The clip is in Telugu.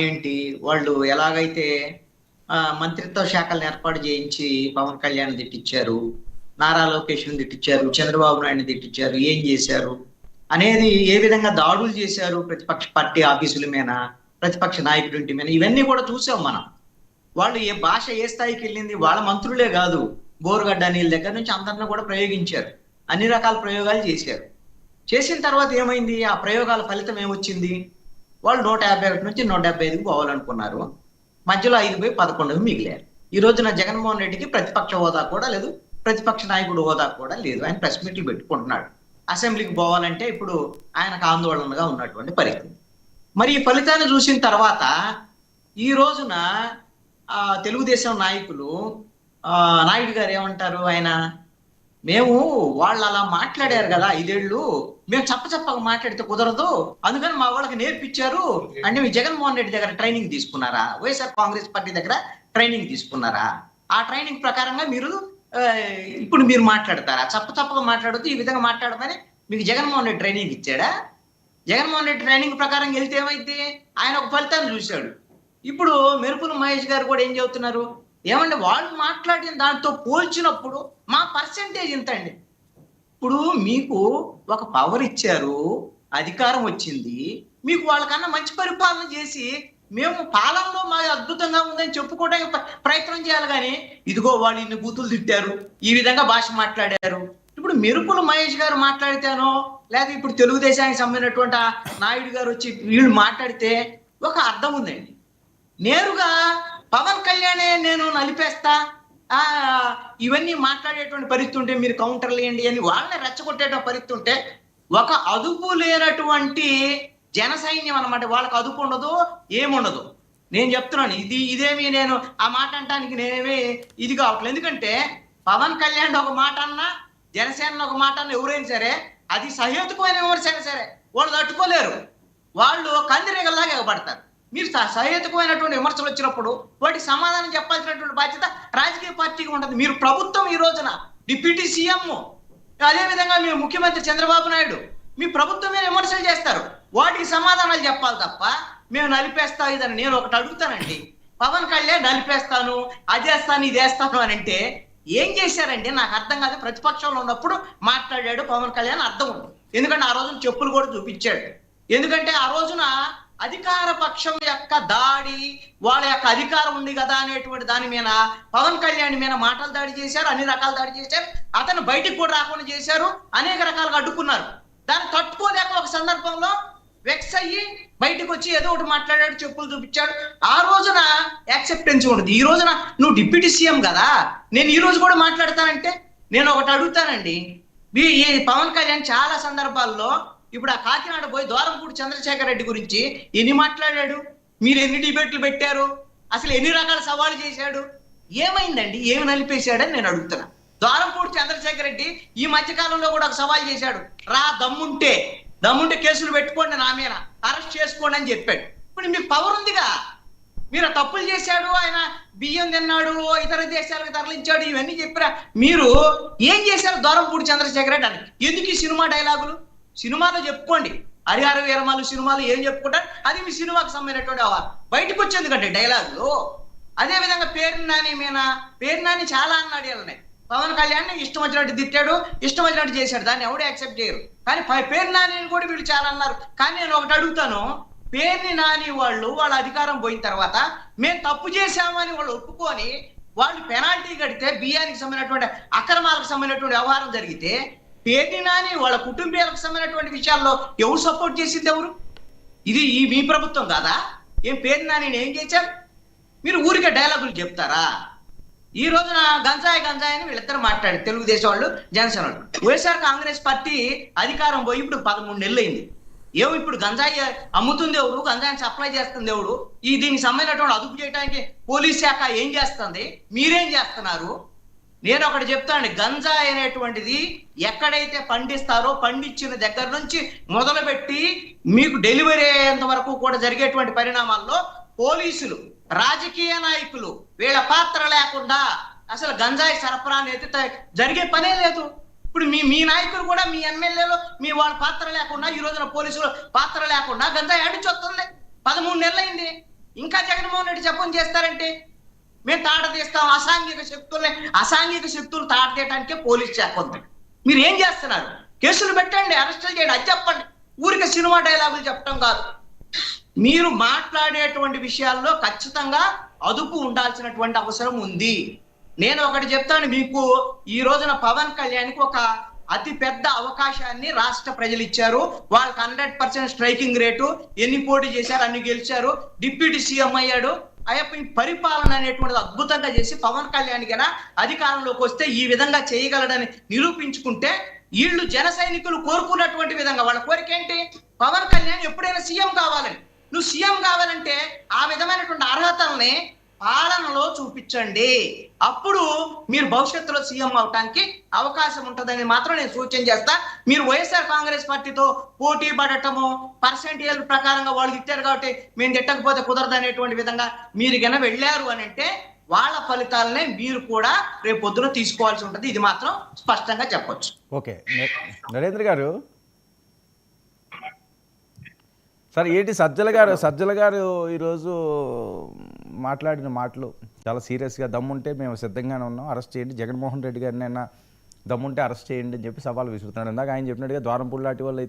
ఏంటి వాళ్ళు ఎలాగైతే మంత్రిత్వ శాఖలను ఏర్పాటు చేయించి పవన్ కళ్యాణ్ తిట్టించారు, నారా లోకేష్ తిట్టించారు, చంద్రబాబు నాయుడిని తిట్టించారు, ఏం చేశారు అనేది, ఏ విధంగా దాడులు చేశారు ప్రతిపక్ష పార్టీ ఆఫీసుల మీద, ప్రతిపక్ష నాయకుడి ఇంటి మీద, ఇవన్నీ కూడా చూసాం మనం. వాళ్ళు ఏ భాష ఏ స్థాయికి వెళ్ళింది, వాళ్ళ మంత్రులే కాదు, బోరుగడ్డ అనిల్ దగ్గర నుంచి అందరిని కూడా ప్రయోగించారు, అన్ని రకాల ప్రయోగాలు చేశారు. చేసిన తర్వాత ఏమైంది, ఆ ప్రయోగాల ఫలితం ఏమొచ్చింది? వాళ్ళు 151 నుంచి 175కి పోవాలనుకున్నారు, మధ్యలో 5 పోయి 11 మిగిలారు. ఈ రోజున జగన్మోహన్ రెడ్డికి ప్రతిపక్ష హోదా కూడా లేదు, ప్రతిపక్ష నాయకుడు హోదా కూడా లేదు. ఆయన ప్రెస్ మీట్లు పెట్టుకుంటున్నాడు. అసెంబ్లీకి పోవాలంటే ఇప్పుడు ఆయనకు ఆందోళనగా ఉన్నటువంటి పరిస్థితి. మరి ఈ ఫలితాన్ని చూసిన తర్వాత ఈ రోజున తెలుగుదేశం నాయకులు, నాయుడు గారు ఏమంటారు, ఆయన మేము వాళ్ళు అలా మాట్లాడారు కదా 5 ఏళ్ళు, మేము చప్పగా మాట్లాడితే కుదరదు, అందుకని మా వాళ్ళకి నేర్పించారు అంటే, మీ జగన్మోహన్ రెడ్డి దగ్గర ట్రైనింగ్ తీసుకున్నారా? వైఎస్ఆర్ కాంగ్రెస్ పార్టీ దగ్గర ట్రైనింగ్ తీసుకున్నారా? ఆ ట్రైనింగ్ ప్రకారంగా మీరు ఇప్పుడు మీరు మాట్లాడతారా? చప్పగా మాట్లాడద్దు, ఈ విధంగా మాట్లాడమని మీకు జగన్మోహన్ రెడ్డి ట్రైనింగ్ ఇచ్చాడా? జగన్మోహన్ రెడ్డి ట్రైనింగ్ ప్రకారం వెళ్తే ఏమైతే, ఆయన ఒక ఫలితాన్ని చూశాడు. ఇప్పుడు మెరుపుల మహేష్ గారు కూడా ఏం చెబుతున్నారు, ఏమంటే వాళ్ళు మాట్లాడిన దాంతో పోల్చినప్పుడు మా పర్సెంటేజ్ ఇంత అండి. ఇప్పుడు మీకు ఒక పవర్ ఇచ్చారు, అధికారం వచ్చింది, మీకు వాళ్ళకన్నా మంచి పరిపాలన చేసి మేము పాలనలో మా అద్భుతంగా ఉందని చెప్పుకోవడానికి ప్రయత్నం చేయాలి. కానీ ఇదిగో వాళ్ళు ఇన్ని బూతులు తిట్టారు, ఈ విధంగా భాష మాట్లాడారు. ఇప్పుడు మెరుపుల మహేష్ గారు మాట్లాడితేనో, లేదా ఇప్పుడు తెలుగుదేశానికి సంబంధించినటువంటి నాయుడు గారు వచ్చి వీళ్ళు మాట్లాడితే ఒక అర్థం ఉందండి. నేరుగా పవన్ కళ్యాణే నేను నలిపేస్తా ఇవన్నీ మాట్లాడేటువంటి పరిస్థితి ఉంటే మీరు కౌంటర్లు వేయండి అని వాళ్ళని రెచ్చగొట్టేటువంటి పరిస్థితి ఉంటే, ఒక అదుపు లేనటువంటి జన సైన్యం అనమాట. వాళ్ళకి అదుపు ఉండదు, ఏముండదు. నేను చెప్తున్నాను, ఇదేమి నేను ఆ మాట అంటానికి నేనేమి ఇది కావట్లేదు. ఎందుకంటే పవన్ కళ్యాణ్ ఒక మాట అన్నా, జనసేన ఒక మాట అన్నా, ఎవరైనా సరే అది సహేతుకమైన విమర్శ అయినా సరే వాళ్ళు తట్టుకోలేరు, వాళ్ళు కందిరేగల్లాగా ఎగబడతారు. మీరు సహేతుకమైనటువంటి విమర్శలు వచ్చినప్పుడు వాటికి సమాధానం చెప్పాల్సినటువంటి బాధ్యత రాజకీయ పార్టీకి ఉంటుంది. మీరు ప్రభుత్వం, ఈ రోజున డిప్యూటీ సీఎం, అదేవిధంగా మీరు ముఖ్యమంత్రి చంద్రబాబు నాయుడు, మీ ప్రభుత్వమే విమర్శలు చేస్తారు, వాటికి సమాధానాలు చెప్పాలి తప్ప మేము నలిపేస్తాం ఇదని. నేను ఒకటి అడుగుతానండి, పవన్ కళ్యాణ్ నలిపేస్తాను, అదేస్తాను, ఇదేస్తాను అని అంటే ఏం చేశారండి? నాకు అర్థం కాదు. ప్రతిపక్షంలో ఉన్నప్పుడు మాట్లాడాడు పవన్ కళ్యాణ్, అర్థం ఉంది. ఎందుకంటే ఆ రోజున చెప్పులు కూడా చూపించాడు. ఎందుకంటే ఆ రోజున అధికార పక్షం యొక్క దాడి, వాళ్ళ యొక్క అధికారం ఉంది కదా అనేటువంటి దాని మీద పవన్ కళ్యాణ్ మీద మాటలు దాడి చేశారు, అన్ని రకాల దాడి చేశారు, అతను బయటికి కూడా రాకుండా చేశారు, అనేక రకాలుగా అడ్డుకున్నారు. దాన్ని తట్టుకోలేక ఒక సందర్భంలో వెక్స్ అయ్యి బయటకు వచ్చి ఏదో ఒకటి మాట్లాడాడు, చెప్పులు చూపించాడు. ఆ రోజున యాక్సెప్టెన్స్ ఉండదు. ఈ రోజున నువ్వు డిప్యూటీ సీఎం కదా, నేను ఈ రోజు కూడా మాట్లాడతానంటే నేను ఒకటి అడుగుతానండి. ఈ పవన్ కళ్యాణ్ చాలా సందర్భాల్లో ఇప్పుడు ఆ కాకినాడ పోయి ద్వారంపూడి చంద్రశేఖర్ రెడ్డి గురించి ఎన్ని మాట్లాడాడు, మీరు ఎన్ని డిబేట్లు పెట్టారు, అసలు ఎన్ని రకాల సవాళ్ళు చేశాడు, ఏమైందండి? ఏమి నలిపేశాడని నేను అడుగుతున్నా. ద్వారంపూడి చంద్రశేఖర్ రెడ్డి ఈ మధ్య కాలంలో కూడా ఒక సవాల్ చేశాడు, దమ్ముంటే కేసులు పెట్టుకోండి, నా మీద అరెస్ట్ చేసుకోండి అని చెప్పాడు. ఇప్పుడు మీకు పవర్ ఉందిగా, మీరు తప్పులు చేశాడు, ఆయన బియ్యం తిన్నాడు, ఇతర దేశాలకు తరలించాడు, ఇవన్నీ చెప్పారా? మీరు ఏం చేశారు ద్వారంపూడి చంద్రశేఖర్ రెడ్డి అని? ఎందుకు ఈ సినిమా డైలాగులు? సినిమాలో చెప్పుకోండి, హరిహర వీరమాలు సినిమాలు ఏం చెప్పుకుంటారు, అది మీ సినిమాకు సంబంధించినటువంటి బయటకు వచ్చేందుకు కంటే డైలాగులు. అదే విధంగా పేరు నాని చాలా అన్నాడు వీళ్ళని. పవన్ కళ్యాణ్ ఇష్టం వచ్చినట్టు తిట్టాడు, ఇష్టం వచ్చినట్టు చేశాడు, దాన్ని ఎవడే యాక్సెప్ట్ చేయరు. కానీ పేరు నాని కూడా వీళ్ళు చాలా అన్నారు. కానీ నేను ఒకటి అడుగుతాను, పేరుని నాని వాళ్ళ అధికారం పోయిన తర్వాత మేము తప్పు చేశామని వాళ్ళు ఒప్పుకొని వాళ్ళు పెనాల్టీ కడితే, బియ్యానికి సంబంధించినటువంటి అక్రమాలకు సంబంధించినటువంటి వ్యవహారం జరిగితే, పేరుని నాని వాళ్ళ కుటుంబీకులకు సంబంధించినటువంటి విషయాల్లో ఎవరు సపోర్ట్ చేసింది? ఎవరు? ఇది మీ ప్రభుత్వం కాదా? ఏం పేరుని నాని ఏం చేశారు? మీరు ఊరికే డైలాగులు చెప్తారా? ఈ రోజున గంజాయి అని వీళ్ళిద్దరు మాట్లాడారు, తెలుగుదేశం వాళ్ళు, జనసేన వాళ్ళు. వైఎస్ఆర్ కాంగ్రెస్ పార్టీ అధికారం పోయి ఇప్పుడు 13 నెలలు అయింది. ఇప్పుడు గంజాయి అమ్ముతుంది ఎవరు, గంజాయిని సప్లై చేస్తుంది ఎవరు, దీనికి సంబంధించినటువంటి అదుపు చేయడానికి పోలీస్ శాఖ ఏం చేస్తుంది, మీరేం చేస్తున్నారు? నేను ఒకటి చెప్తాను, గంజాయి అనేటువంటిది ఎక్కడైతే పండిస్తారో పండించిన దగ్గర నుంచి మొదలుపెట్టి మీకు డెలివరీ అయ్యేంత వరకు కూడా జరిగేటువంటి పరిణామాల్లో పోలీసులు, రాజకీయ నాయకులు వీళ్ళ పాత్ర లేకుండా అసలు గంజాయి సరఫరా అనేది జరిగే పనే లేదు. ఇప్పుడు మీ నాయకులు కూడా, మీ ఎమ్మెల్యేలు, మీ వాళ్ళ పాత్ర లేకుండా, ఈ రోజున పోలీసులు పాత్ర లేకుండా గంజాయి ఆడించి వస్తుంది. 13 నెలలైంది. ఇంకా జగన్మోహన్ రెడ్డి జపం చేస్తారంటే మేము తాట తీస్తాం. అసాంఘిక శక్తులు తాట తీయడానికే పోలీస్ శాఖ ఉంది. మీరు ఏం చేస్తున్నారు? కేసులు పెట్టండి, అరెస్టులు చేయండి, అది చెప్పండి. ఊరికే సినిమా డైలాగులు చెప్పడం కాదు. మీరు మాట్లాడేటువంటి విషయాల్లో ఖచ్చితంగా అదుపు ఉండాల్సినటువంటి అవసరం ఉంది. నేను ఒకటి చెప్తాను మీకు, ఈ రోజున పవన్ కళ్యాణ్కి ఒక అతి పెద్ద అవకాశాన్ని రాష్ట్ర ప్రజలు ఇచ్చారు. వాళ్ళకి 100% స్ట్రైకింగ్ రేటు, ఎన్ని పోటీ చేశారు అన్ని గెలిచారు, డిప్యూటీ సీఎం అయ్యాడు. అయ్యప్ప ఈ పరిపాలన అనేటువంటిది అద్భుతంగా చేసి పవన్ కళ్యాణ్ గన అధికారంలోకి వస్తే ఈ విధంగా చేయగలడని నిరూపించుకుంటే, వీళ్ళు జన సైనికులు కోరుకున్నటువంటి విధంగా వాళ్ళ కోరిక ఏంటి? పవన్ కళ్యాణ్ ఎప్పుడైనా సీఎం కావాలని. నువ్వు సీఎం కావాలంటే ఆ విధమైనటువంటి అర్హతల్ని పాలనలో చూపించండి. అప్పుడు మీరు భవిష్యత్తులో సీఎం అవటానికి అవకాశం ఉంటుందని మాత్రం నేను సూచన చేస్తా. మీరు వైఎస్ఆర్ కాంగ్రెస్ పార్టీతో పోటీ పడటము, పర్సెంటేజ్ ప్రకారంగా వాళ్ళు తిట్టారు కాబట్టి మేము తిట్టకపోతే కుదరదు అనేటువంటి విధంగా మీరు గన వెళ్ళారు అని అంటే వాళ్ళ ఫలితాలనే మీరు కూడా రేపు పొద్దున తీసుకోవాల్సి ఉంటుంది. ఇది మాత్రం స్పష్టంగా చెప్పొచ్చు. ఓకే నరేంద్ర గారు, సార్ ఏంటి సజ్జల గారు ఈరోజు మాట్లాడిన మాటలు చాలా సీరియస్గా, దమ్ముంటే మేము సిద్ధంగానే ఉన్నాం, అరెస్ట్ చేయండి, జగన్మోహన్ రెడ్డి గారిని అయినా దమ్ముంటే అరెస్ట్ చేయండి అని చెప్పి సవాల్ విసురుతున్నాడు. ఇందాక ఆయన చెప్పినట్టుగా ద్వారంపూడి లాంటి వాళ్ళు అయితే